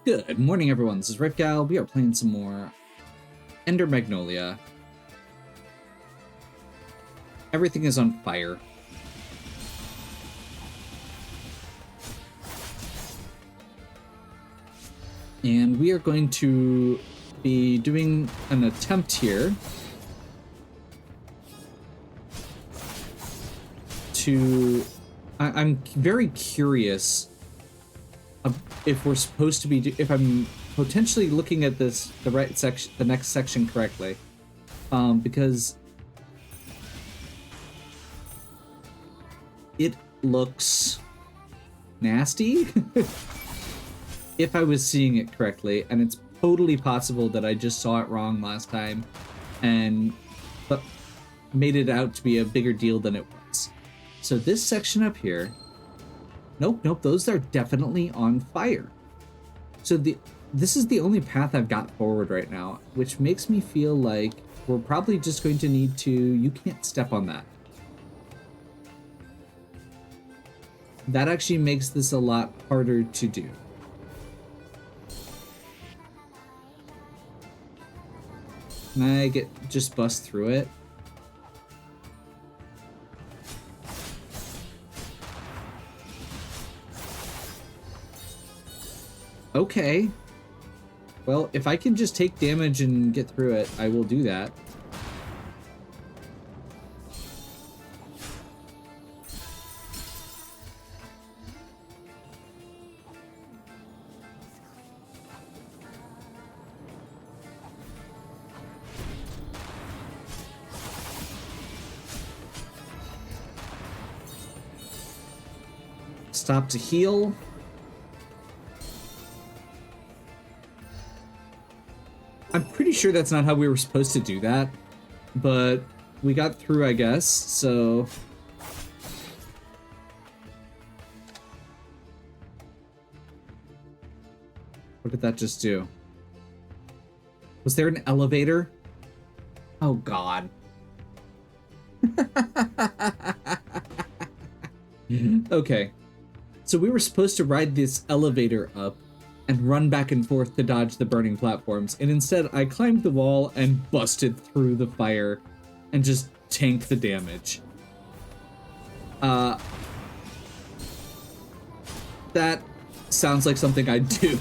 Good morning, everyone. This is Gal. We are playing some more Ender Magnolia. Everything is on fire. And we are going to be doing an attempt here to... I'm very curious if we're supposed to be... if I'm potentially looking at this, the right section, the next section correctly. Because it looks nasty. If I was seeing it correctly, and it's totally possible that I just saw it wrong last time but made it out to be a bigger deal than it was. So this section up here, nope, those are definitely on fire. So this is the only path I've got forward right now, which makes me feel like we're probably just going to need to... You can't step on that. That actually makes this a lot harder to do. Can I just bust through it? Okay. Well, if I can just take damage and get through it, I will do that. Stop to heal. I'm pretty sure that's not how we were supposed to do that, but we got through, I guess, so... What did that just do? Was there an elevator? Oh, God. Okay. So we were supposed to ride this elevator up and run back and forth to dodge the burning platforms, and instead I climbed the wall and busted through the fire and just tanked the damage. That sounds like something I'd do.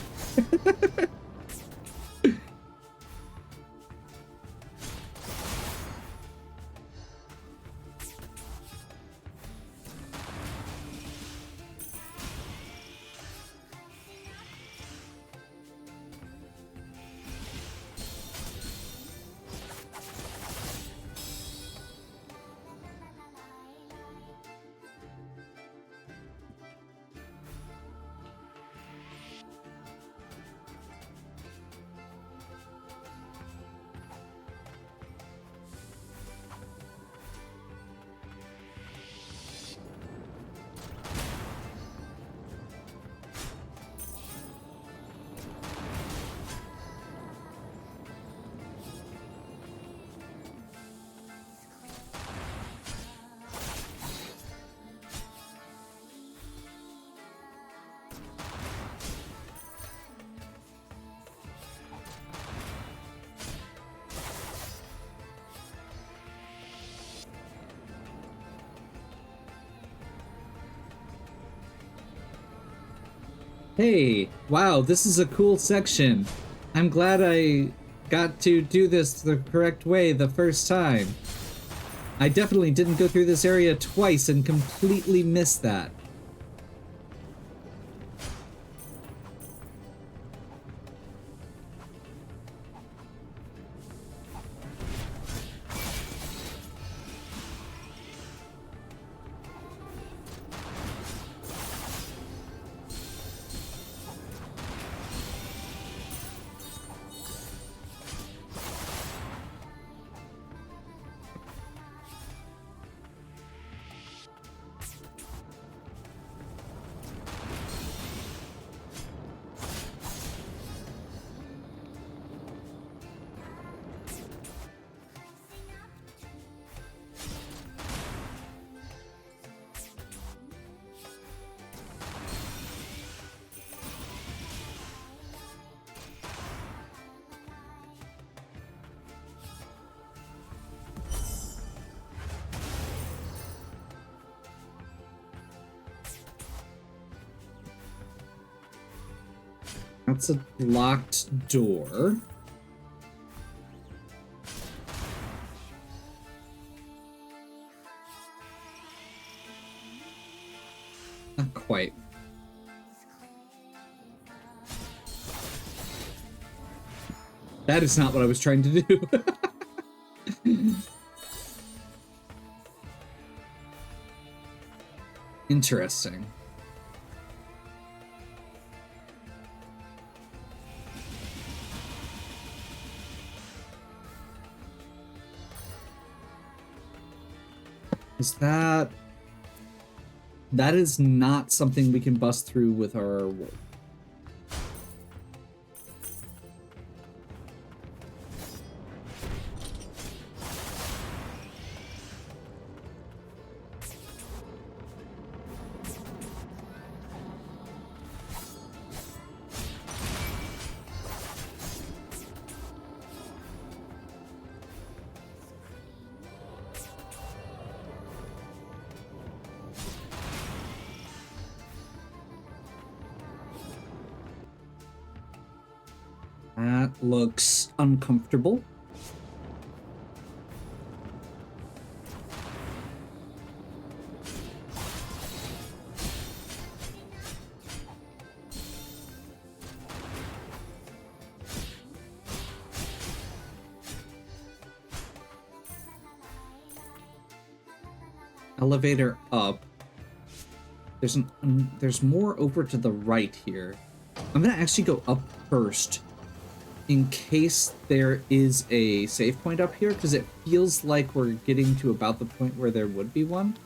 Hey, wow, this is a cool section. I'm glad I got to do this the correct way the first time. I definitely didn't go through this area twice and completely missed that. That's a locked door. Not quite. That is not what I was trying to do. Interesting. Is that... That is not something we can bust through with our wolf. That looks uncomfortable. Elevator up. There's more over to the right here. I'm gonna actually go up first in case there is a save point up here, because it feels like we're getting to about the point where there would be one.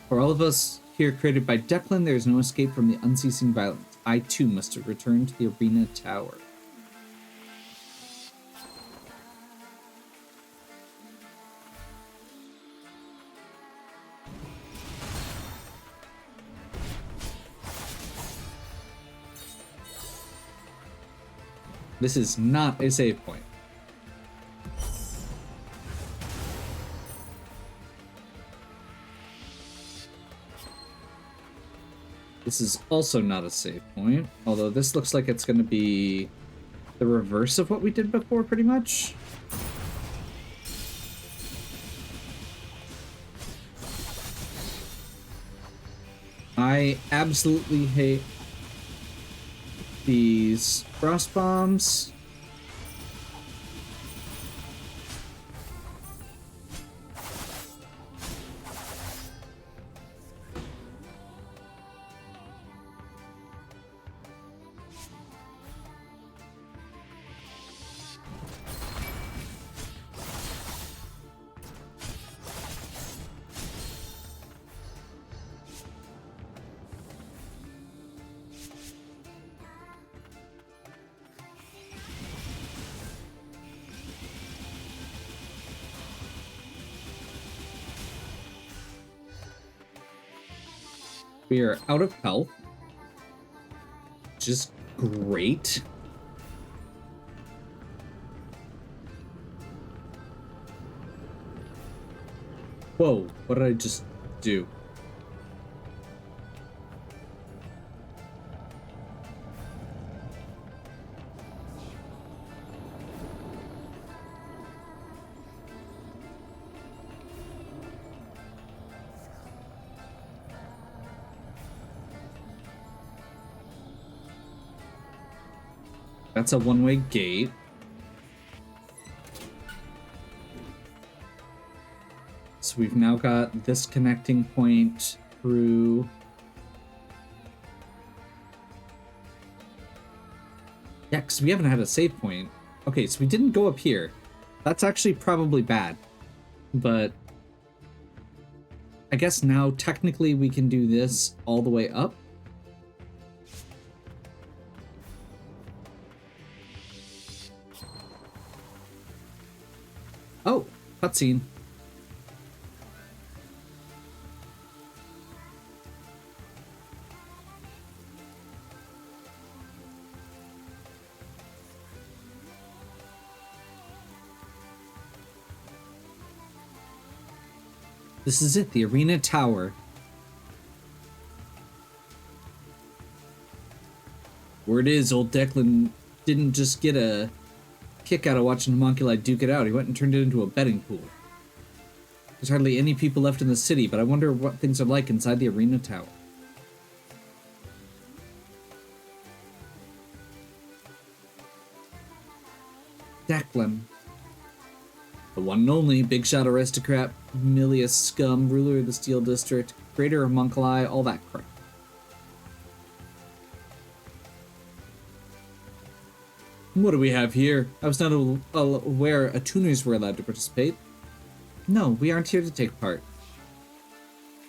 For all of us here created by Declan, there is no escape from the unceasing violence. I too must return to the arena tower. This is not a save point. This is also not a save point, although this looks like it's going to be the reverse of what we did before, pretty much. I absolutely hate these frost bombs. We are out of health, which is great. Whoa, what did I just do? That's a one-way gate. So we've now got this connecting point through... Yeah, because we haven't had a save point. Okay, so we didn't go up here. That's actually probably bad. But I guess now technically we can do this all the way up. Oh, cutscene. This is it, the arena tower. Word is, old Declan didn't just get a kick out of watching Homunculi duke it out. He went and turned it into a betting pool. There's hardly any people left in the city, but I wonder what things are like inside the arena tower. Declan. The one and only big shot aristocrat, Milius scum, ruler of the Steel District, creator of Homunculi, all that crap. What do we have here? I was not aware attuners were allowed to participate. No, we aren't here to take part.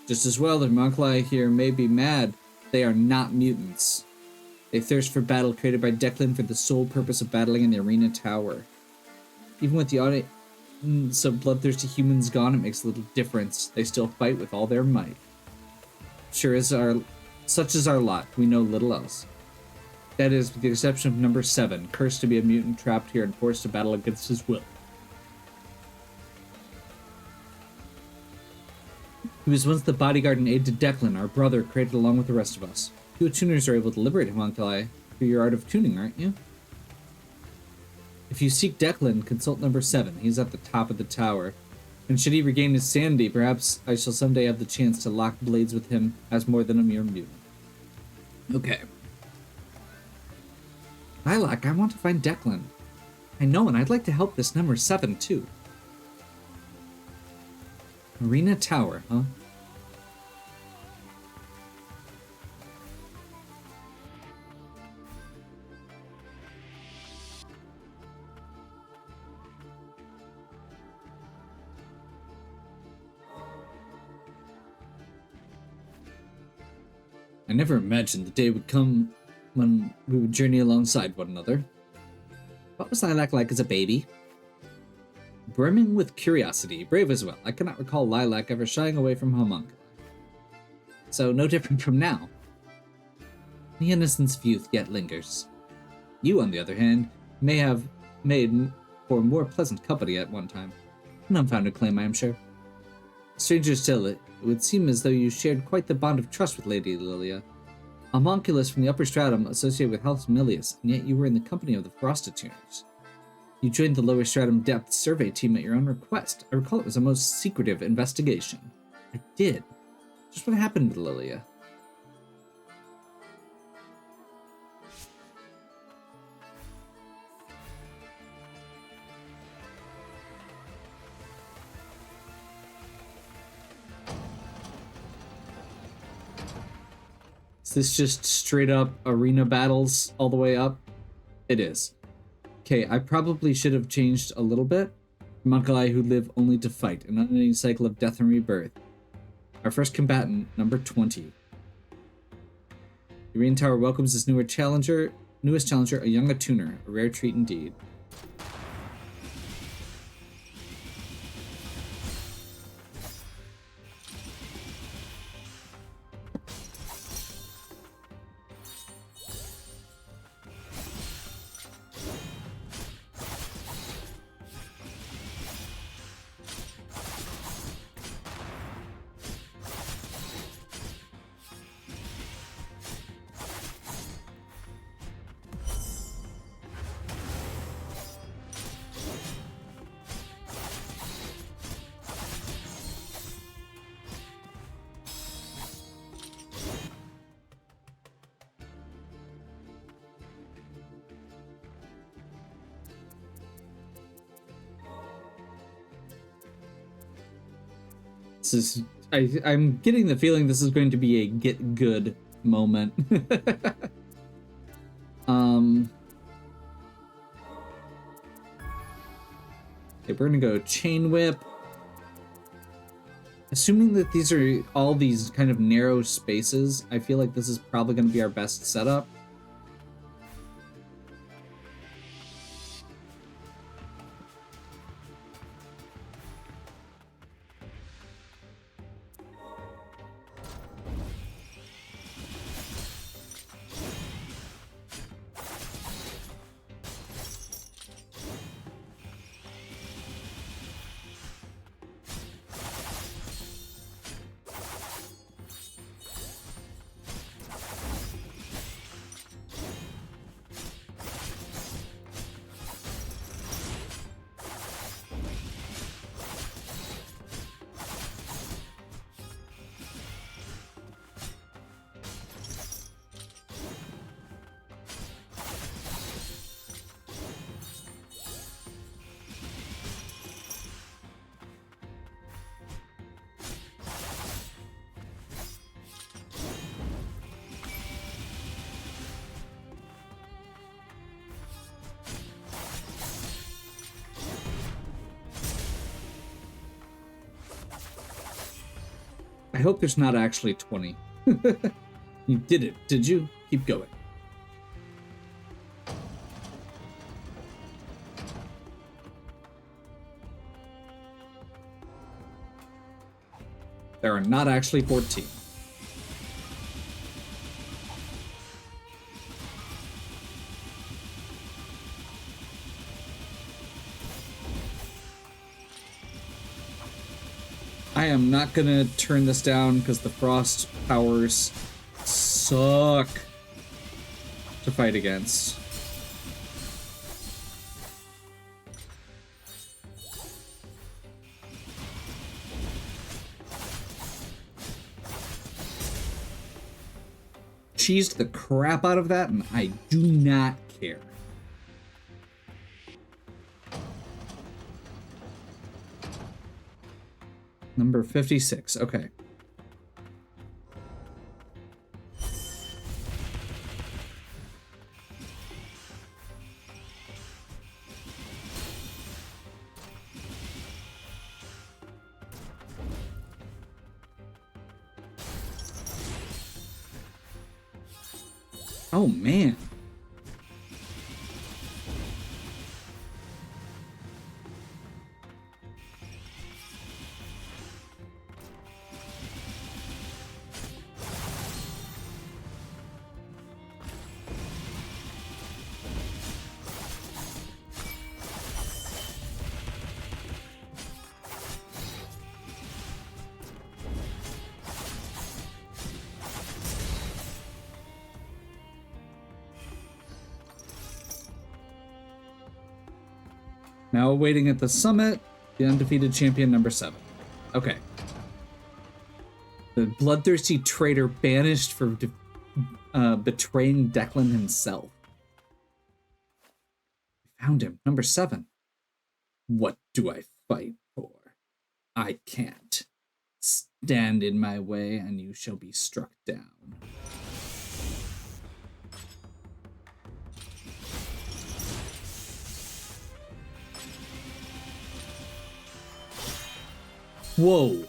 Just as well, the Homunculi here may be mad. They are not mutants. They thirst for battle, created by Declan for the sole purpose of battling in the arena tower. Even with the audience of bloodthirsty humans gone, it makes a little difference. They still fight with all their might. Such is our lot. We know little else. That is, with the exception of number 7, cursed to be a mutant trapped here and forced to battle against his will. He was once the bodyguard and aide to Declan, our brother, created along with the rest of us. You attuners are able to liberate Homunculi through your art of tuning, aren't you? If you seek Declan, consult number 7. He's at the top of the tower. And should he regain his sanity, perhaps I shall someday have the chance to lock blades with him as more than a mere mutant. Okay. Lilac, I want to find Declan. I know, and I'd like to help this number 7, too. Arena Tower, huh? I never imagined the day would come when we would journey alongside one another. What was Lilac like as a baby? Brimming with curiosity, brave as well. I cannot recall Lilac ever shying away from Homunculi. So no different from now. The innocence of youth yet lingers. You, on the other hand, may have made for more pleasant company at one time. An unfounded claim, I am sure. Stranger still, it would seem as though you shared quite the bond of trust with Lady Lilia. A homunculus from the upper stratum associated with House Milius, and yet you were in the company of the Frostattuners. You joined the lower stratum depth survey team at your own request. I recall it was a most secretive investigation. I did. Just what happened with Lilia? Is this just straight up arena battles all the way up? It is. Okay, I probably should have changed a little bit. Homunculi who live only to fight, an unending cycle of death and rebirth. Our first combatant, number 20. The Arena Tower welcomes its newest challenger, a young attuner, a rare treat indeed. I'm getting the feeling this is going to be a get good moment. Okay, we're gonna go Chain Whip. Assuming that these are all these kind of narrow spaces, I feel like this is probably gonna be our best setup. I hope there's not actually 20. You did it, did you? Keep going. There are not actually 14. I am not gonna turn this down because the frost powers suck to fight against. Cheesed the crap out of that, and I do not care. Number 56, okay. Oh, man. Now waiting at the summit, the undefeated champion number 7. Okay. The bloodthirsty traitor banished for betraying Declan himself. Found him, number 7. What do I fight for? I can't. Stand in my way and you shall be struck down. Whoa.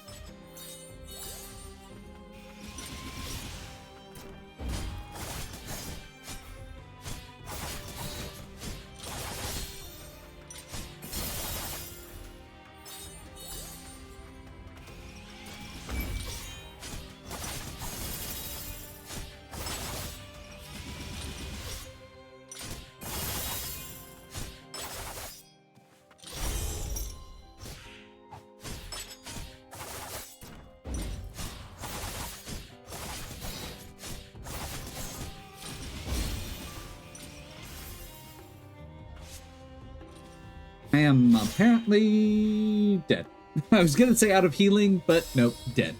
I am apparently dead. I was gonna say out of healing, but nope, dead.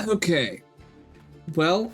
Okay. Well.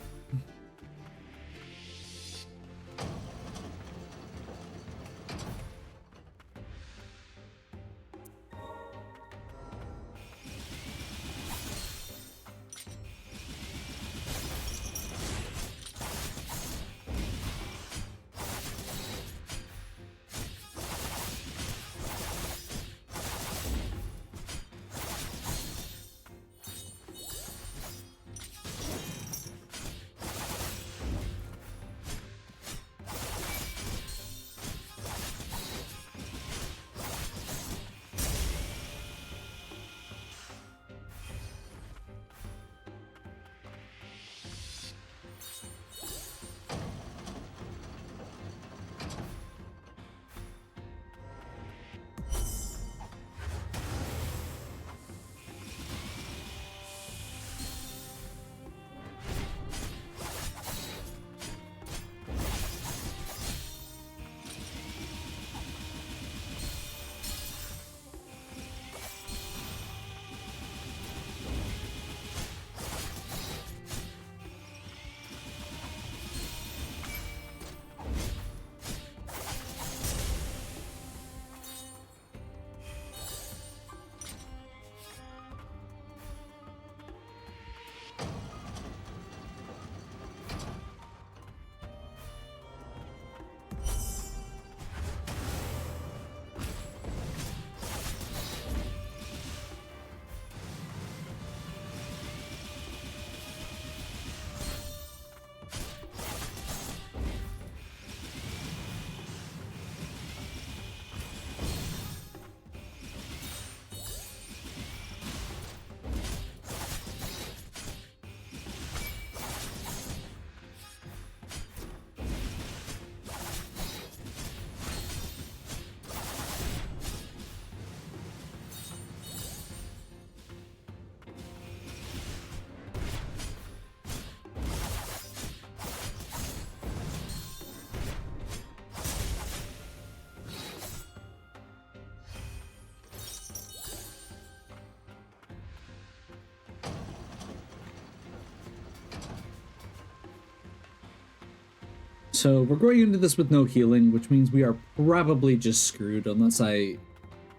So we're going into this with no healing, which means we are probably just screwed unless I,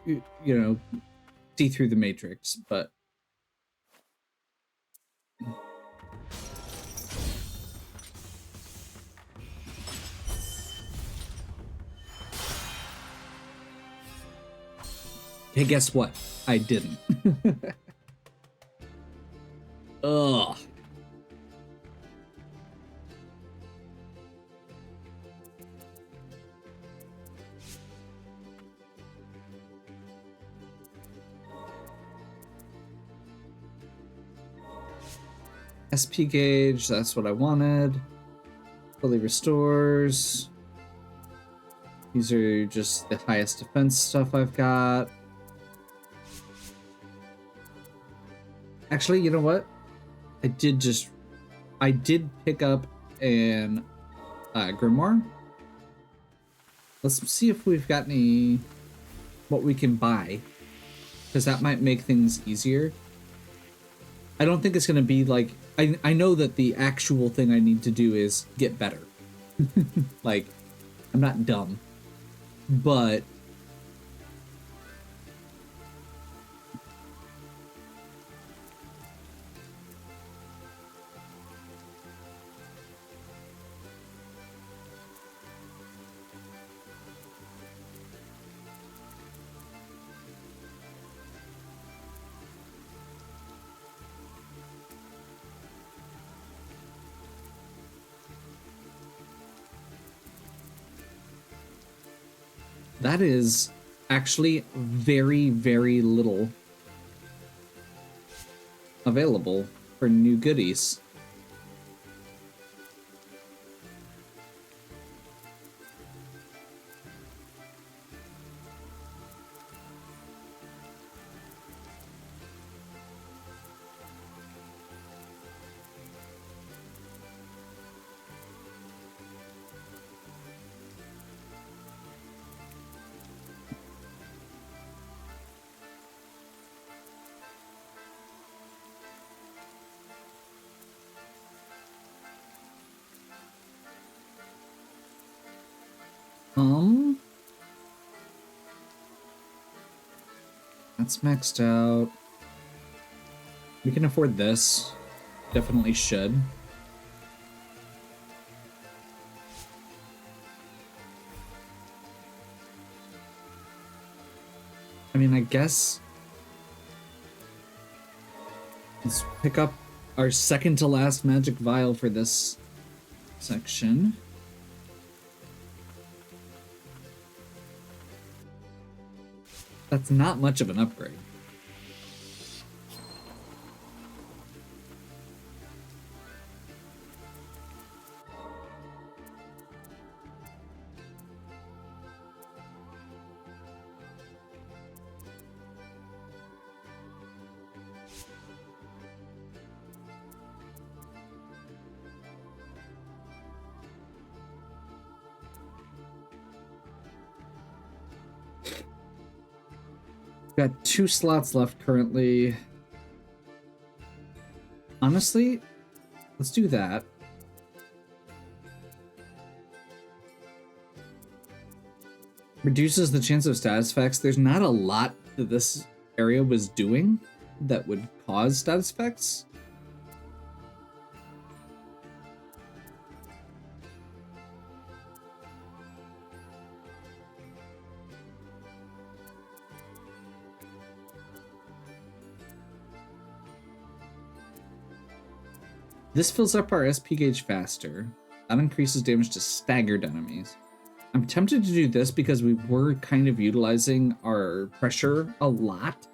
you know, see through the matrix, but... Hey, guess what? I didn't. Ugh. SP gauge, that's what I wanted. Fully restores. These are just the highest defense stuff I've got. Actually, you know what? I did pick up an grimoire. Let's see if we've got what we can buy, because that might make things easier. I don't think it's going to be like... I know that the actual thing I need to do is get better. Like, I'm not dumb. But... that is actually very, very little available for new goodies. That's maxed out. We can afford this. Definitely should. I mean, I guess... let's pick up our second to last magic vial for this section. That's not much of an upgrade. Got 2 slots left currently. Honestly, let's do that. Reduces the chance of status effects. There's not a lot that this area was doing that would cause status effects. This fills up our SP gauge faster. That increases damage to staggered enemies. I'm tempted to do this because we were kind of utilizing our pressure a lot.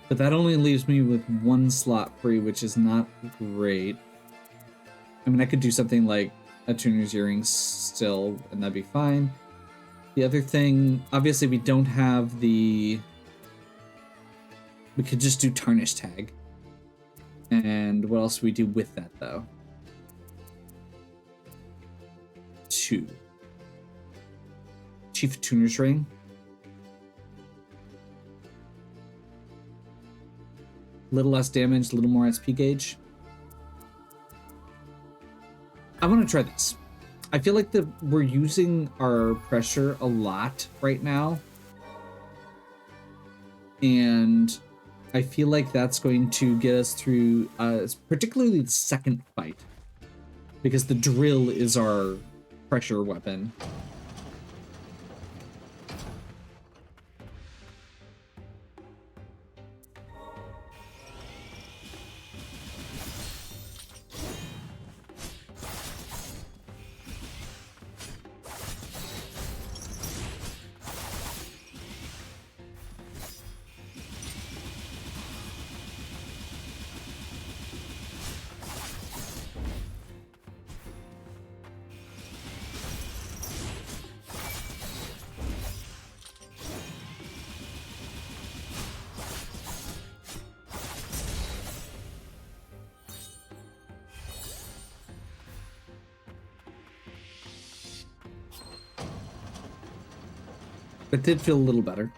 But that only leaves me with 1 slot free, which is not great. I mean, I could do something like a tuner's earrings still, and that'd be fine. The other thing, obviously we don't have the... we could just do Tarnish Tag. And what else do we do with that, though? 2. Chief Tuner's Ring. Little less damage, a little more SP gauge. I want to try this. I feel like we're using our pressure a lot right now. And I feel like that's going to get us through, particularly the second fight. Because the drill is our pressure weapon. It did feel a little better.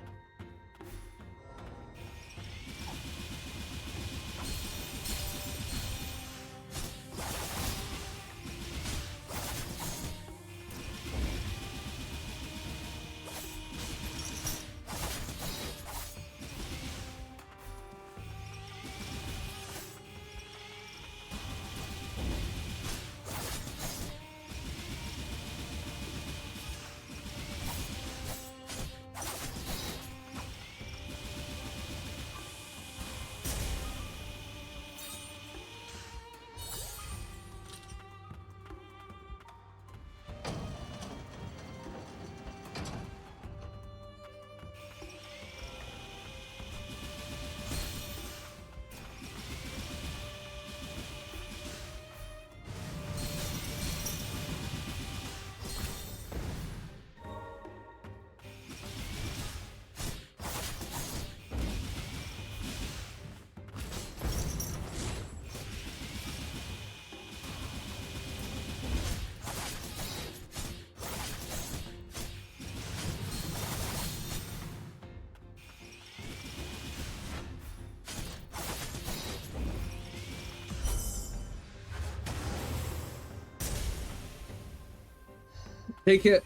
Take it.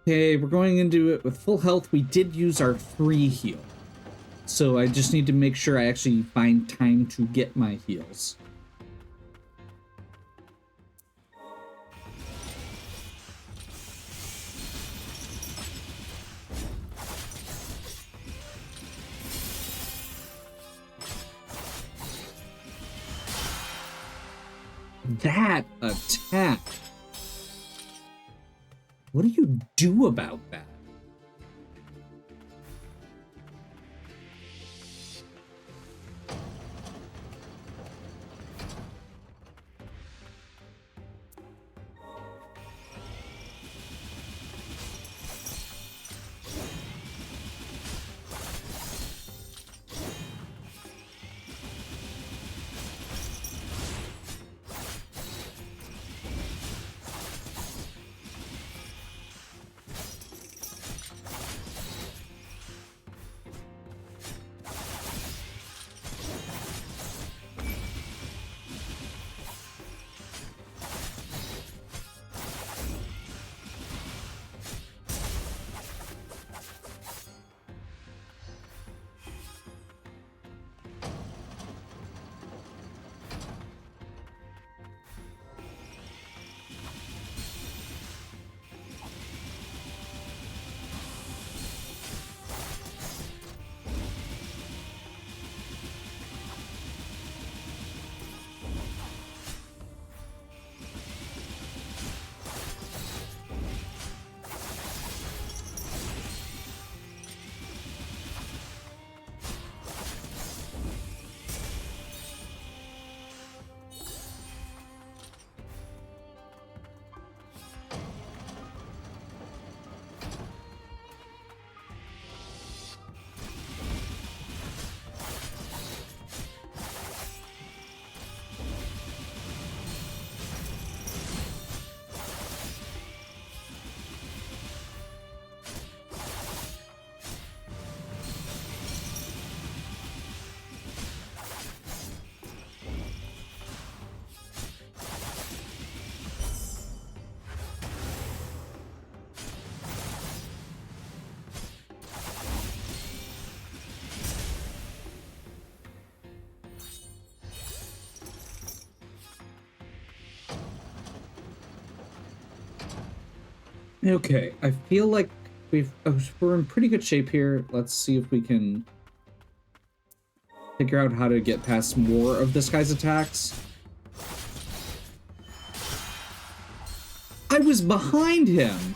Okay, we're going into it with full health. We did use our 3 heal. So I just need to make sure I actually find time to get my heals. That attack. What do you do about that? Okay, I feel like we're in pretty good shape here. Let's see if we can figure out how to get past more of this guy's attacks. I was behind him!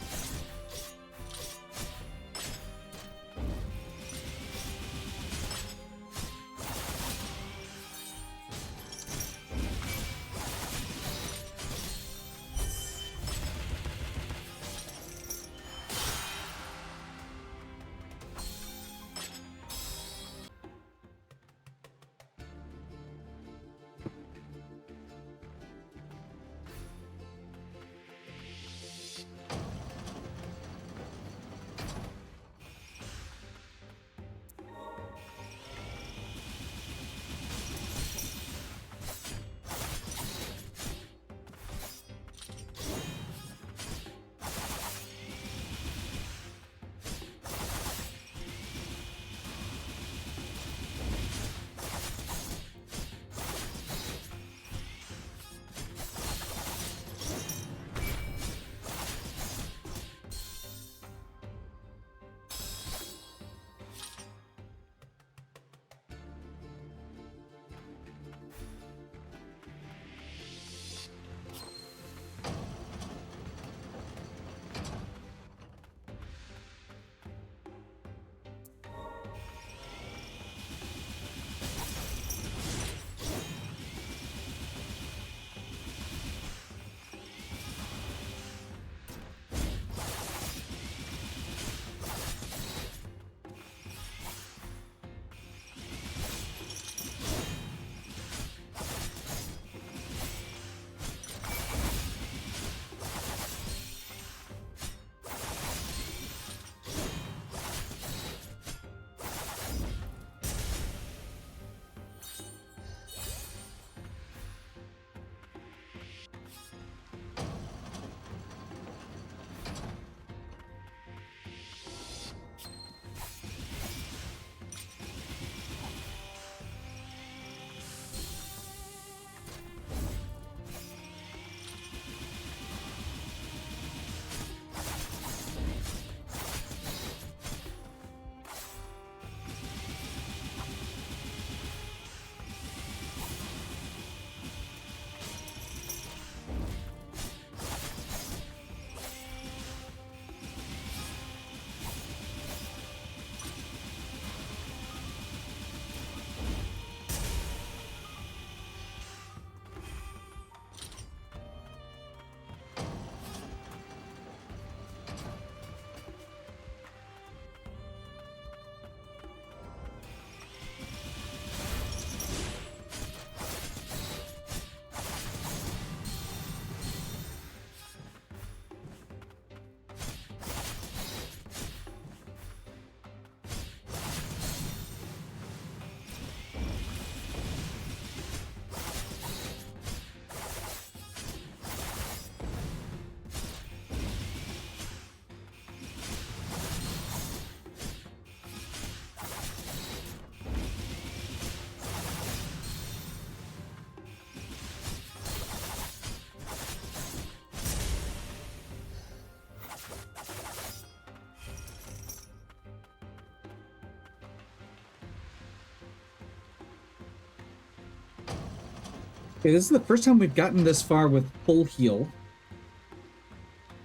Okay, this is the first time we've gotten this far with full heal.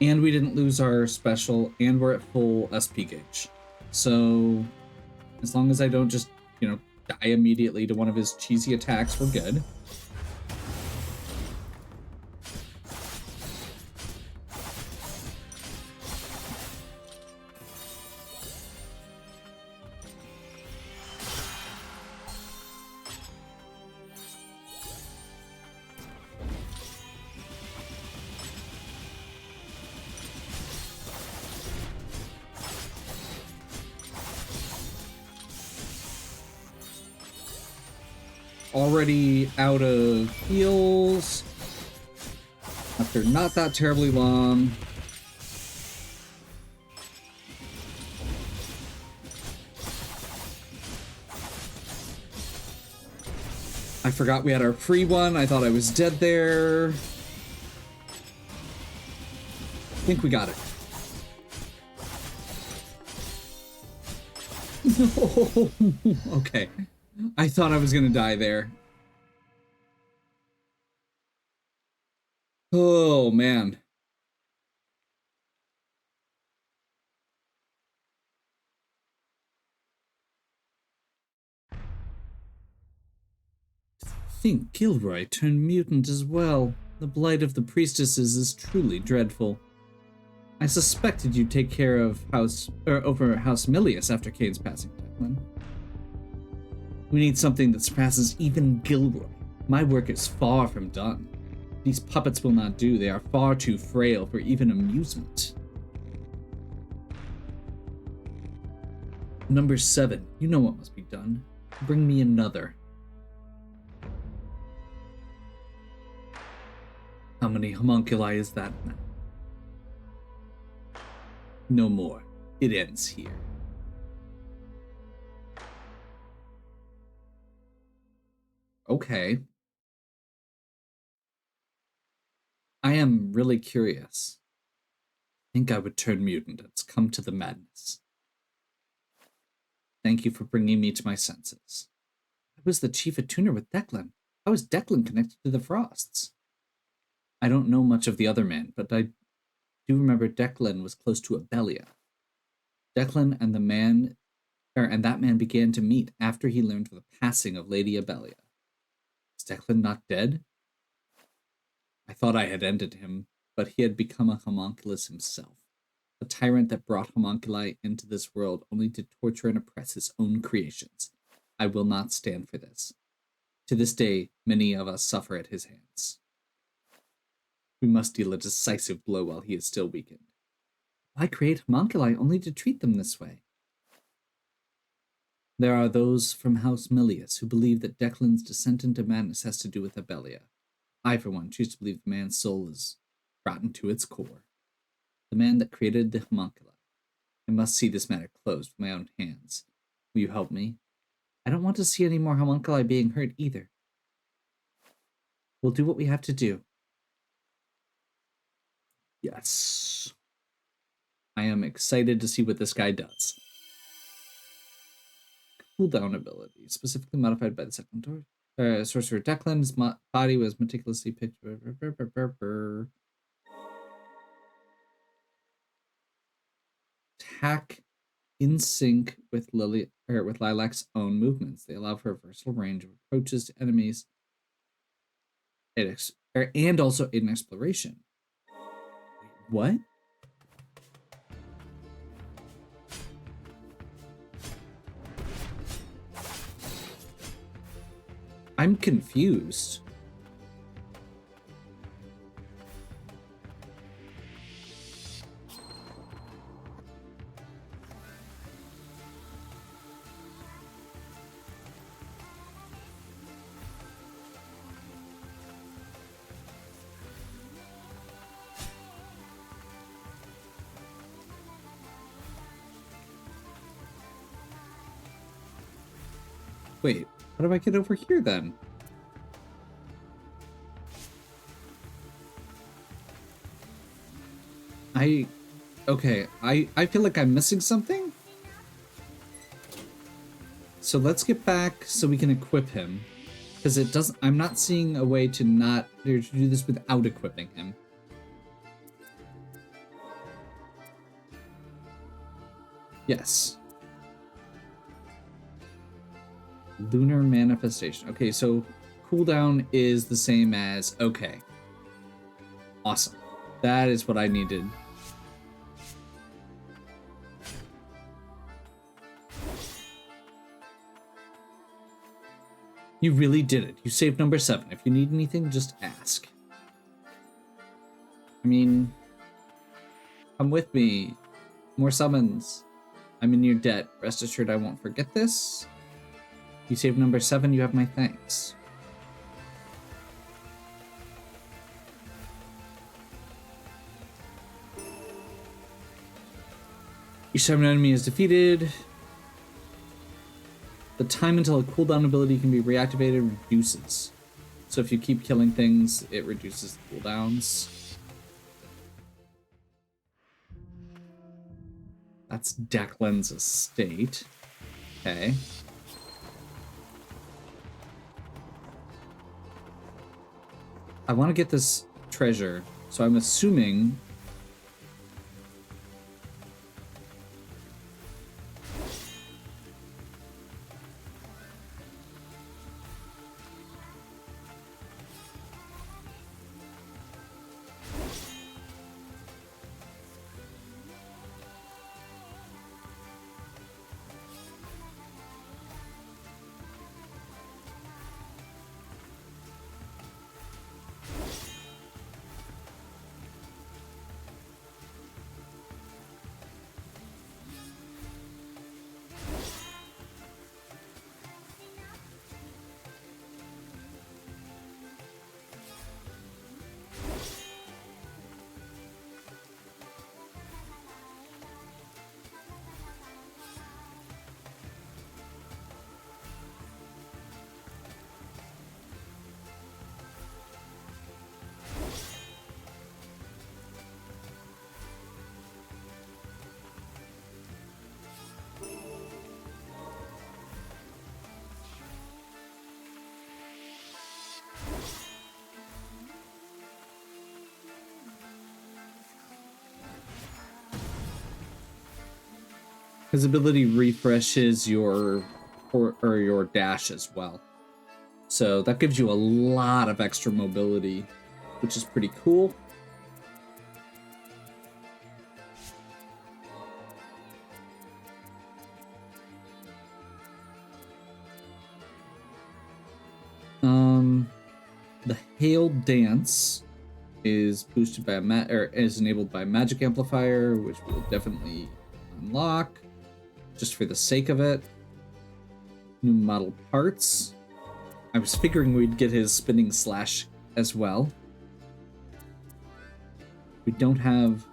And we didn't lose our special, and we're at full SP gauge. So, as long as I don't just, die immediately to one of his cheesy attacks, we're good. Already out of heals after not that terribly long. I forgot we had our free one. I thought I was dead there. I think we got it. No. Okay. I thought I was gonna die there. Oh, man. Think Gilroy turned mutant as well. The blight of the priestesses is truly dreadful. I suspected you'd take care of over House Milius after Kane's passing, Declan. We need something that surpasses even Gilroy. My work is far from done. These puppets will not do. They are far too frail for even amusement. Number 7. You know what must be done. Bring me another. How many homunculi is that now? No more. It ends here. Okay. I am really curious. I think I would turn mutant. It's come to the madness. Thank you for bringing me to my senses. I was the chief attuner with Declan. How is Declan connected to the Frosts? I don't know much of the other men, but I do remember Declan was close to Abelia. Declan and that man began to meet after he learned of the passing of Lady Abelia. Is Declan not dead? I thought I had ended him, but he had become a homunculus himself. A tyrant that brought homunculi into this world only to torture and oppress his own creations. I will not stand for this. To this day, many of us suffer at his hands. We must deal a decisive blow while he is still weakened. Why create homunculi only to treat them this way? There are those from House Milius who believe that Declan's descent into madness has to do with Abelia. I, for one, choose to believe the man's soul is rotten to its core. The man that created the homunculi. I must see this matter closed with my own hands. Will you help me? I don't want to see any more homunculi being hurt either. We'll do what we have to do. Yes. I am excited to see what this guy does. Cooldown ability, specifically modified by the second door. Sorcerer Declan's body was meticulously picked. Attack in sync with with Lilac's own movements. They allow for a versatile range of approaches to enemies, and also in exploration. What? I'm confused. Wait, how do I get over here then? Okay, I feel like I'm missing something. So let's get back so we can equip him. Because I'm not seeing a way to do this without equipping him. Yes. Lunar manifestation. Okay, so cooldown is the same as, okay. Awesome. That is what I needed. You really did it. You saved number 7. If you need anything, just ask. I mean, come with me. More summons. I'm in your debt. Rest assured I won't forget this. You saved number 7, you have my thanks. Each time an enemy is defeated, the time until a cooldown ability can be reactivated reduces. So if you keep killing things, it reduces the cooldowns. That's Declan's estate. Okay. I want to get this treasure, so I'm assuming... His ability refreshes your or your dash as well. So that gives you a lot of extra mobility, which is pretty cool. The Hail Dance is boosted by is enabled by a magic amplifier, which we'll definitely unlock just for the sake of it. New model parts. I was figuring we'd get his spinning slash as well. We don't have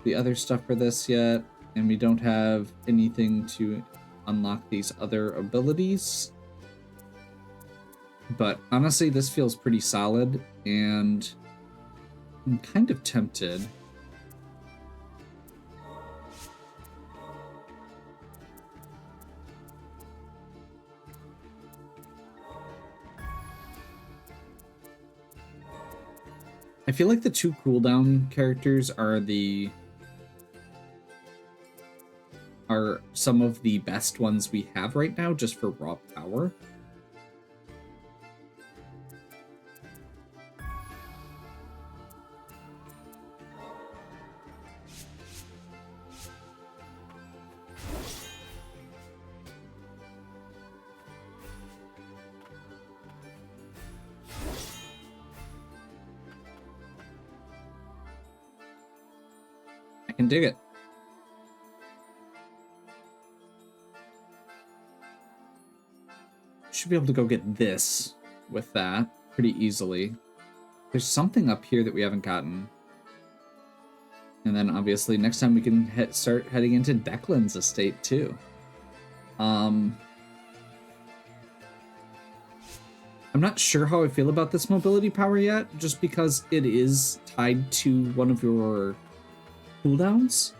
the other stuff for this yet, and we don't have anything to unlock these other abilities. But honestly, this feels pretty solid, and I'm kind of tempted. I feel like the two cooldown characters are some of the best ones we have right now, just for raw power. I can dig it. Should be able to go get this with that pretty easily. There's something up here that we haven't gotten. And then obviously next time we can start heading into Declan's estate too. I'm not sure how I feel about this mobility power yet, just because it is tied to one of your cooldowns,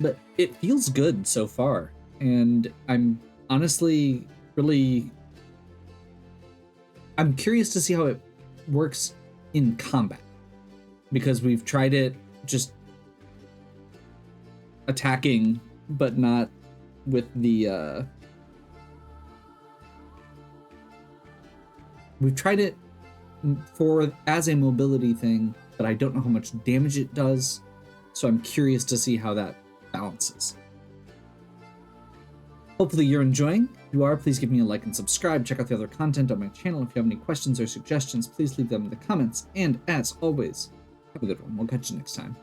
but it feels good so far, and I'm honestly I'm curious to see how it works in combat, because we've tried it just attacking, but not with the we've tried it as a mobility thing, but I don't know how much damage it does, so I'm curious to see how that balances. Hopefully you're enjoying. If you are, please give me a like and subscribe. Check out the other content on my channel. If you have any questions or suggestions, please leave them in the comments. And as always, have a good one. We'll catch you next time.